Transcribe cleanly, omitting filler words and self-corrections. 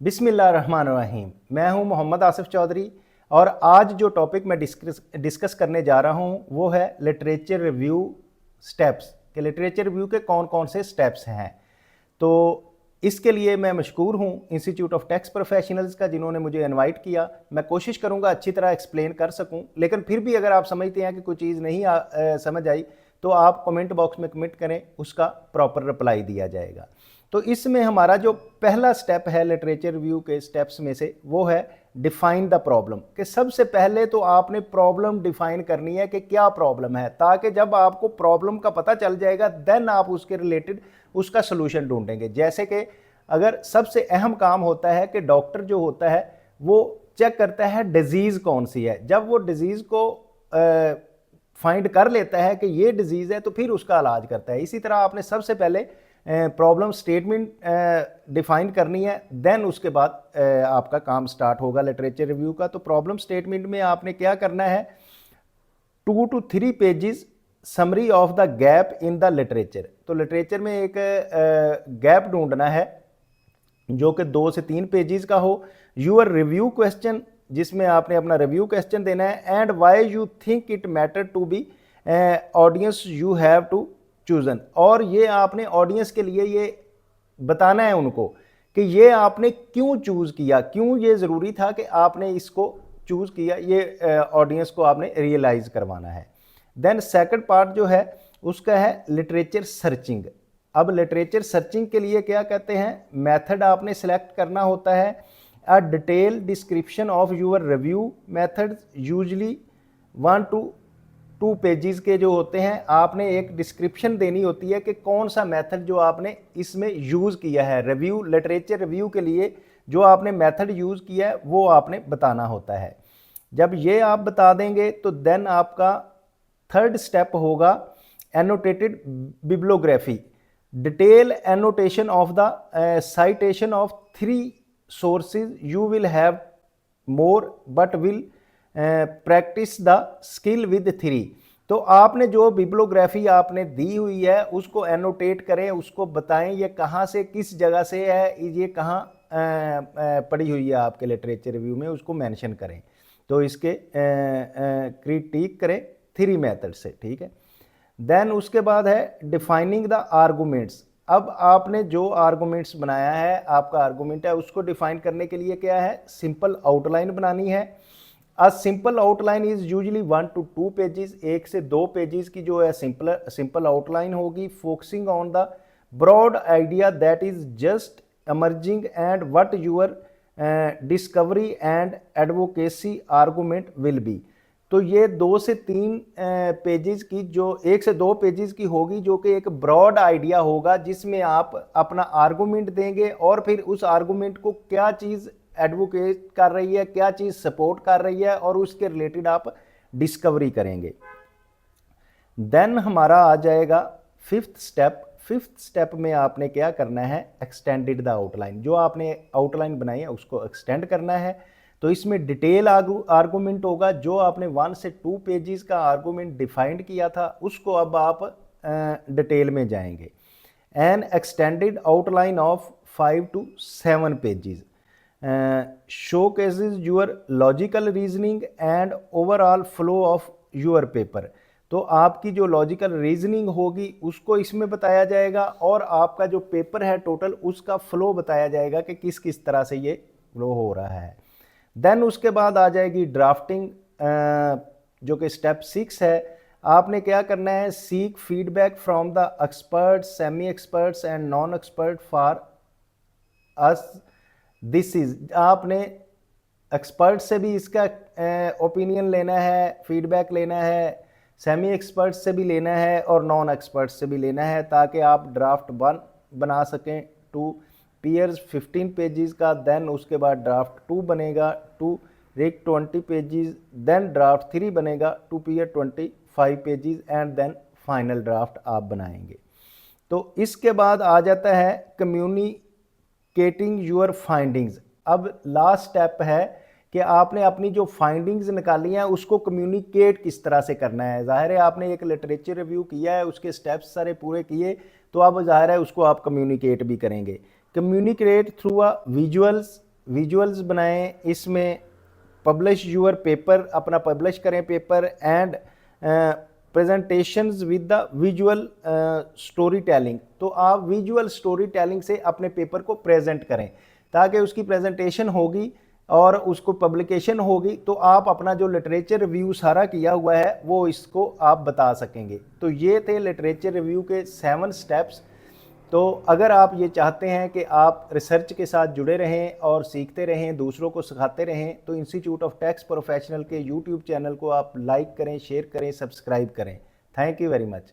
बिस्मिल्लाहिर्रहमानिर्रहीम। मैं हूं मोहम्मद आसिफ चौधरी और आज जो टॉपिक मैं डिस्कस करने जा रहा हूं वो है लिटरेचर रिव्यू स्टेप्स कि लिटरेचर रिव्यू के कौन कौन से स्टेप्स हैं। तो इसके लिए मैं मशकूर हूं इंस्टीट्यूट ऑफ टेक्स्ट प्रोफेशनल्स का, जिन्होंने मुझे इनवाइट किया। मैं कोशिश करूंगा अच्छी तरह एक्सप्लेन कर सकूं, लेकिन फिर भी अगर आप समझते हैं कि कोई चीज़ नहीं समझ आई तो आप कमेंट बॉक्स में कमेंट करें, उसका प्रॉपर रिप्लाई दिया जाएगा। तो इसमें हमारा जो पहला स्टेप है लिटरेचर रिव्यू के स्टेप्स में से, वो है डिफाइन द प्रॉब्लम। कि सबसे पहले तो आपने प्रॉब्लम डिफाइन करनी है कि क्या प्रॉब्लम है, ताकि जब आपको प्रॉब्लम का पता चल जाएगा देन आप उसके रिलेटेड उसका सोल्यूशन ढूंढेंगे। जैसे कि अगर सबसे अहम काम होता है कि डॉक्टर जो होता है वो चेक करता है डिजीज़ कौन सी है। जब वो डिजीज़ को फाइंड कर लेता है कि ये डिजीज़ है तो फिर उसका इलाज करता है। इसी तरह आपने सबसे पहले प्रॉब्लम स्टेटमेंट डिफाइन करनी है, देन उसके बाद आपका काम स्टार्ट होगा लिटरेचर रिव्यू का। तो प्रॉब्लम स्टेटमेंट में आपने क्या करना है, 2 to 3 pages summary of the gap in the literature. तो लिटरेचर में एक गैप ढूंढना है जो कि 2 से 3 पेजेस का हो। यूर रिव्यू क्वेश्चन, जिसमें आपने अपना रिव्यू क्वेश्चन देना है, and why you think it matter to be audience you have to chosen. और ये आपने ऑडियंस के लिए ये बताना है उनको कि ये आपने क्यों चूज किया, क्यों ये ज़रूरी था कि आपने इसको चूज किया, ये ऑडियंस को आपने रियलाइज करवाना है। देन सेकंड पार्ट जो है उसका है लिटरेचर सर्चिंग। अब लिटरेचर सर्चिंग के लिए क्या कहते हैं, मेथड आपने सेलेक्ट करना होता है। A detail description of your review method, usually 1 to 2 pages के जो होते हैं, आपने एक डिस्क्रिप्शन देनी होती है कि कौन सा मेथड जो आपने इसमें यूज़ किया है। रिव्यू लिटरेचर रिव्यू के लिए जो आपने मेथड यूज़ किया है वो आपने बताना होता है। जब ये आप बता देंगे तो देन आपका थर्ड स्टेप होगा annotated bibliography, detail annotation of the citation of 3 sources. You will have more but will practice the skill with 3। तो आपने जो बिब्लोग्राफी आपने दी हुई है उसको एनोटेट करें, उसको बताएं ये कहाँ से किस जगह से है, ये कहाँ पड़ी हुई है आपके लिटरेचर रिव्यू में, उसको मेंशन करें। तो इसके क्रिटिक करें 3 मेथड से, ठीक है। देन उसके बाद है डिफाइनिंग द आर्गूमेंट्स। अब आपने जो आर्गूमेंट्स बनाया है, आपका आर्गूमेंट है, उसको डिफाइन करने के लिए क्या है, सिंपल आउटलाइन बनानी है। A simple outline is usually 1 to 2 pages, 1 से 2 पेजेस की जो है सिंपल आउटलाइन होगी, focusing on the broad idea that is just emerging and what your discovery and advocacy argument will be। तो ये 2 से 3 पेजेस की, जो 1 से 2 पेजेस की होगी, जो कि एक ब्रॉड आइडिया होगा जिसमें आप अपना आर्गूमेंट देंगे और फिर उस आर्गूमेंट को क्या चीज़ एडवोकेट कर रही है, क्या चीज़ सपोर्ट कर रही है, और उसके रिलेटेड आप डिस्कवरी करेंगे। देन हमारा आ जाएगा फिफ्थ स्टेप। फिफ्थ स्टेप में आपने क्या करना है, एक्सटेंडेड द आउटलाइन। जो आपने आउटलाइन बनाई है उसको एक्सटेंड करना है। तो इसमें डिटेल आर्गूमेंट होगा, जो आपने 1 से 2 पेजेस का आर्गूमेंट डिफाइंड किया था उसको अब आप डिटेल में जाएंगे। N extended outline of 5 to 7 pages showcases your logical reasoning and overall flow of your paper। तो आपकी जो लॉजिकल रीजनिंग होगी उसको इसमें बताया जाएगा और आपका जो पेपर है टोटल उसका फ्लो बताया जाएगा कि किस किस तरह से ये फ्लो हो रहा है। देन उसके बाद आ जाएगी ड्राफ्टिंग, जो कि स्टेप 6 है। आपने क्या करना है, seek feedback from the experts, semi experts and non expert for us this is. आपने एक्सपर्ट से भी इसका ओपिनियन लेना है, फीडबैक लेना है, सेमी एक्सपर्ट से भी लेना है और नॉन एक्सपर्ट से भी लेना है, ताकि आप ड्राफ्ट 1 बना सकें 2 पीयर्स 15 पेजेस का। देन उसके बाद ड्राफ्ट 2 बनेगा 2 रेक 20 पेजेस। देन ड्राफ्ट 3 बनेगा 2 पीयर 25 pages and then final draft आप बनाएंगे। तो इसके बाद आ जाता है कम्युनिकेटिंग यूर फाइंडिंग्स। अब लास्ट स्टेप है कि आपने अपनी जो फाइंडिंग्स निकाली हैं उसको कम्युनिकेट किस तरह से करना है। ज़ाहिर है आपने एक लिटरेचर रिव्यू किया है, उसके स्टेप्स सारे पूरे किए, तो अब ज़ाहिर है उसको आप कम्युनिकेट भी करेंगे। Communicate through a visuals, visuals बनाएं, इसमें पब्लिश यूर पेपर, अपना पब्लिश करें paper, and presentations with the visual story telling. तो आप विजुअल स्टोरी टेलिंग से अपने पेपर को प्रेजेंट करें ताकि उसकी प्रेजेंटेशन होगी और उसको पब्लिकेशन होगी, तो आप अपना जो लिटरेचर रिव्यू सारा किया हुआ है वो इसको आप बता सकेंगे। तो ये थे लिटरेचर रिव्यू के 7 स्टेप्स। तो अगर आप ये चाहते हैं कि आप रिसर्च के साथ जुड़े रहें और सीखते रहें, दूसरों को सिखाते रहें, तो इंस्टीट्यूट ऑफ टैक्स प्रोफेशनल के यूट्यूब चैनल को आप लाइक करें, शेयर करें, सब्सक्राइब करें। Thank you very much.